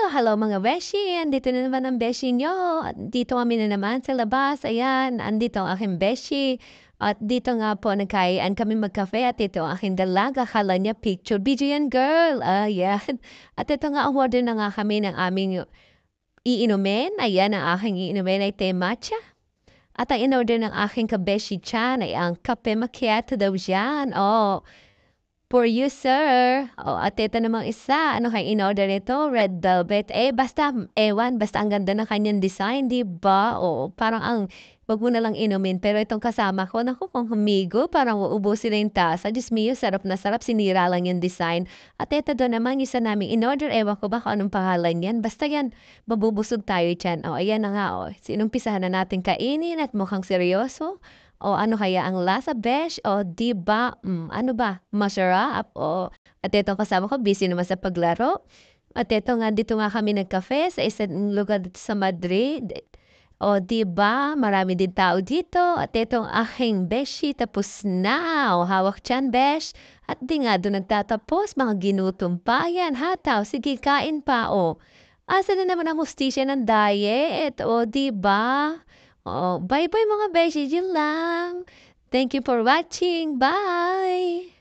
hello mga beshi! Andito na naman ang beshi nyo. At dito kami na naman sa labas. Ayan, andito ang aking beshi. At dito nga po nagkayaan kami magkafe at ito ang aking dalaga. Akala niya picture video yan girl. Ayan. At ito nga, order na nga kami ng aming iinumin. Ayan, ang aking iinumin ay te matcha. At ang in-order ng aking kabeshi chan ay ang kape macchiato daw yan. Oh, for you, sir. Oh, at ito namang isa. Ano kayo in-order nito? Red velvet. Basta, ewan. Basta ang ganda ng kanyang design, di ba? O, parang wag mo na lang inumin. Pero itong kasama ko, naku, kung humigo, parang uubusin na yung tasa. Diyos mio, sarap na sarap. Sinira lang yung design. At ito doon naman, isa namin in-order. Ewan ko ba kung anong pangalan yan. Basta yan, mabubusog tayo dyan. O, ayan na nga. O, sinumpisahan na natin kainin at mukhang seryoso. O ano kaya ang lasa, besh? O di ba, ano ba, masarap? O, at itong kasama ko, busy naman sa paglaro. At ito nga, dito nga kami nagkafe sa isang lugar dito sa Madrid. O di ba, marami din tao dito. At itong aking beshi, tapos na. O hawak tiyan, besh. At di nga doon nagtatapos, mga ginutom pa. Yan, hataw, sige, kain pa. O, asa na naman ang hustisya ng diet? O di ba? Oh, bye-bye mga beshi, yun lang. Thank you for watching. Bye!